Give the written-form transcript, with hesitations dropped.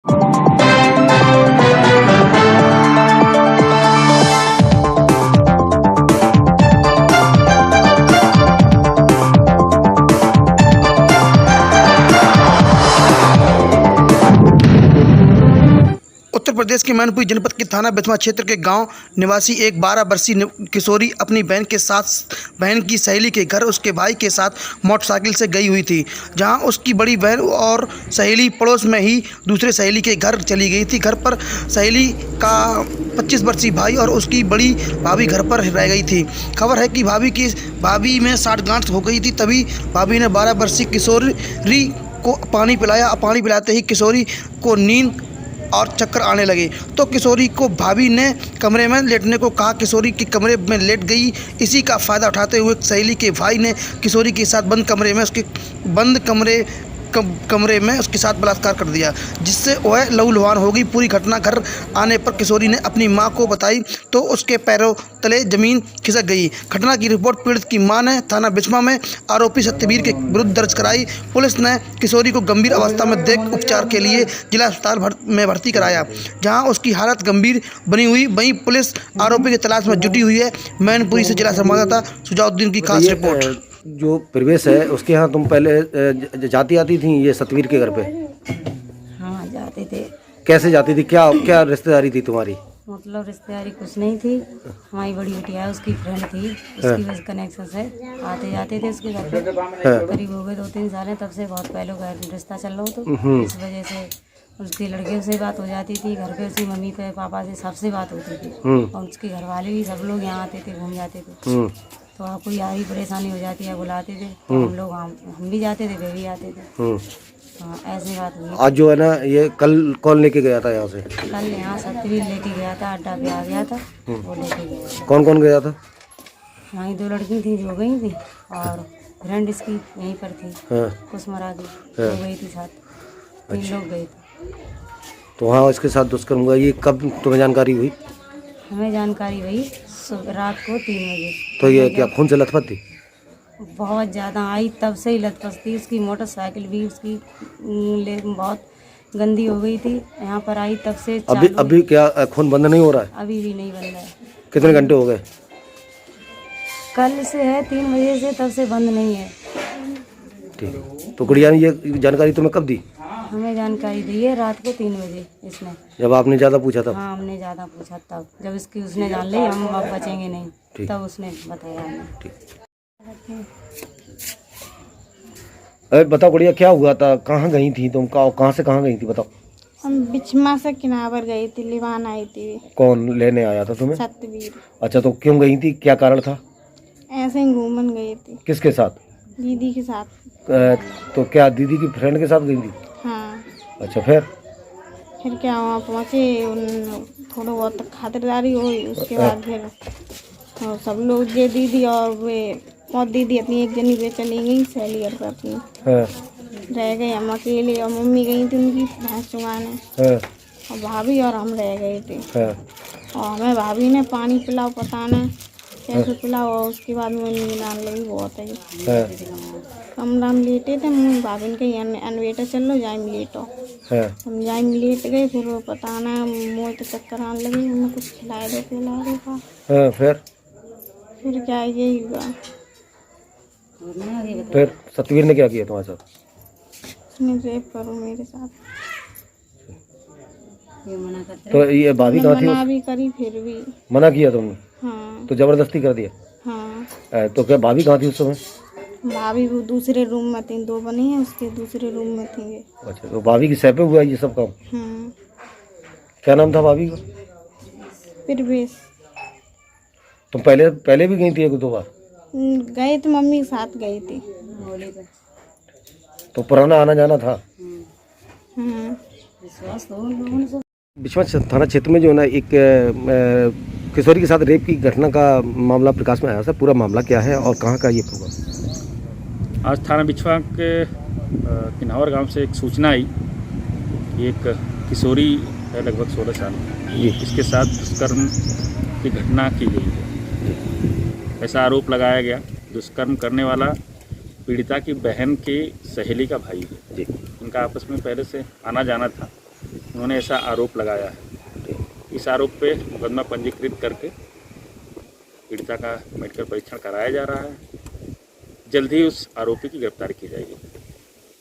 उत्तर प्रदेश के मैनपुरी जनपद के थाना बिस्वा क्षेत्र के गांव निवासी एक 12 वर्षीय किशोरी अपनी बहन की सहेली के घर उसके भाई के साथ मोटरसाइकिल से गई हुई थी, जहां उसकी बड़ी बहन और सहेली पड़ोस में ही दूसरे सहेली के घर चली गई थी। घर पर सहेली का 25 वर्षीय भाई और उसकी बड़ी भाभी घर पर रह गई थी। खबर है कि भाभी में साठगांठ हो गई थी। तभी भाभी ने 12 वर्षीय किशोरी को पानी पिलाया। पानी पिलाते ही किशोरी को नींद और चक्कर आने लगे तो किशोरी को भाभी ने कमरे में लेटने को कहा। किशोरी के कमरे में लेट गई। इसी का फ़ायदा उठाते हुए सहेली के भाई ने किशोरी के साथ बंद कमरे में उसके साथ बलात्कार कर दिया, जिससे वह लहूलुहान हो गई। पूरी घटना घर आने पर किशोरी ने अपनी मां को बताई तो उसके पैरों तले जमीन खिसक गई। घटना की रिपोर्ट पीड़ित की मां ने थाना बिस्वा में आरोपी सत्यवीर के विरुद्ध दर्ज कराई। पुलिस ने किशोरी को गंभीर अवस्था में देख उपचार के लिए जिला अस्पताल में भर्ती कराया, जहां उसकी हालत गंभीर बनी हुई। वहीं पुलिस आरोपी की तलाश में जुटी हुई है। मैनपुरी से जिला संवाददाता सुजाउद्दीन की खास रिपोर्ट। जो प्रवेश है उसके यहाँ तुम पहले जाती आती थी ये सतवीर के घर पे? हाँ जाते थे। कैसे जाती थी? क्या रिश्तेदारी थी तुम्हारी? मतलब रिश्तेदारी कुछ नहीं थी, हमारी बड़ी बिटिया है उसकी फ्रेंड थी, उसकी वजह कनेक्शन से आते जाते थे उसके घर पे। करीब हो गए 2-3 साल, तब से बहुत पहले का रिश्ता चल रहा हो तो इस वजह से उसके लड़के से बात हो जाती थी। घर पे उसकी मम्मी पे पापा से सबसे बात होती थी और उसके घर वाले भी सब लोग यहाँ आते थे, घूम जाते थे। तो कोई आई परेशानी हो जाती है बुलाते थे तो हम भी जाते थे, वे भी आते थे। हाँ ऐसी बात हुई। आज जो है ना ये कल कौन लेके गया था यहाँ से? कल यहाँ सत्यवीर लेके गया था, अड्डा पे आ गया था, वो लेके गया था। कौन कौन गया था? हमारी 2 लड़की थी जो गई थी और फ्रेंड इसकी यहीं पर थी, कुसमरा की, वो गई थी साथ। 3 लोग गए थे। तो हाँ इसके साथ दुष्कर्म हुआ। ये कब तुम्हें जानकारी हुई? हमें जानकारी हुई रात को 3 बजे। तो ये क्या खून से लथपथ थी? बहुत ज़्यादा आई, तब से ही लथपथ थी। उसकी मोटरसाइकिल भी उसकी बहुत गंदी हो गई थी। यहाँ पर आई तब से अभी क्या खून बंद नहीं हो रहा है? अभी भी नहीं बंद है। कितने घंटे हो गए? कल से है 3 बजे से, तब से बंद नहीं है। ठीक। तो गुड़िया ने ये जानकारी तुम्हें कब दी? हमें जानकारी दी है रात को 3 बजे इसने। जब आपने ज़्यादा पूछा तब? हाँ हमने ज़्यादा पूछा तब, जब इसकी उसने जान ली हम अब बचेंगे नहीं, तब उसने बताया हमें। अरे बताओ गुड़िया क्या हुआ था? कहाँ गई थी तुम? कहाँ से कहाँ गई थी बताओ? हम बिचमा से किनावर गई थी, लिवान आई थी। कौन लेने आया था तुम्हें? सतवीर। अच्छा तो क्यों गई थी? क्या कारण था? ऐसे ही घूमन गई थी। किसके साथ? दीदी के साथ। तो क्या दीदी की फ्रेंड के साथ गई थी? हाँ। अच्छा फिर क्या वहाँ पहुँचे, थोड़ा बहुत खातिरदारी हुई, उसके बाद फिर सब लोग ये दीदी और वे और दीदी अपनी एक जनी पे चली गई सहेली घर पर अपनी। रह गए हम अकेले और मम्मी गई थी उनकी भैंस चुगाने और भाभी और हम रह गए थे। और हमें भाभी ने पानी पिलाओ, पता नहीं कैसे पिलाओ, और उसके बाद में नींद आने लगी बहुत है। कमरा में लेटे थे, मुझे भाभी ने कही अनवेटर चल लो जाए लेटो। हम जाए लेट गए, फिर वो पता ना मुँह तो चक्कर आने लगी, उन्हें कुछ खिलाए दो पिला दो का। फिर क्या यही हुआ। फिर सतवीर ने क्या किया तुम्हारे साथ? उसने रेप करो मेरे साथ। तो ये भाभी कहाँ थी? मना भी करी फिर भी मना किया तुमने? हाँ। तो जबरदस्ती कर दिया? हाँ। तो क्या भाभी कहाँ थी उस समय? भाभी वो दूसरे रूम में थी, 2 बनी है उसके, दूसरे रूम में थी। अच्छा तो भाभी की सह पे हुआ ये सब काम? क्या नाम था भाभी का? परवेश। तुम पहले भी गई थी 1-2 बार? गए तो मम्मी के साथ गई थी। तो पुराना आना जाना था? बिस्वा थाना क्षेत्र में जो है ना एक किशोरी के साथ रेप की घटना का मामला प्रकाश में आया था। पूरा मामला क्या है और कहाँ का ये प्रोग्राम? आज थाना बिस्वा के किन्हावर गांव से एक सूचना आई, एक किशोरी है लगभग 16 साल, इसके साथ दुष्कर्म की घटना की गई है। ऐसा आरोप लगाया गया। दुष्कर्म करने वाला पीड़िता की बहन की सहेली का भाई है। इनका आपस में पहले से आना जाना था। उन्होंने ऐसा आरोप लगाया है। इस आरोप पे मुकदमा पंजीकृत करके पीड़िता का मेडिकल परीक्षण कराया जा रहा है। जल्द ही उस आरोपी की गिरफ्तारी की जाएगी।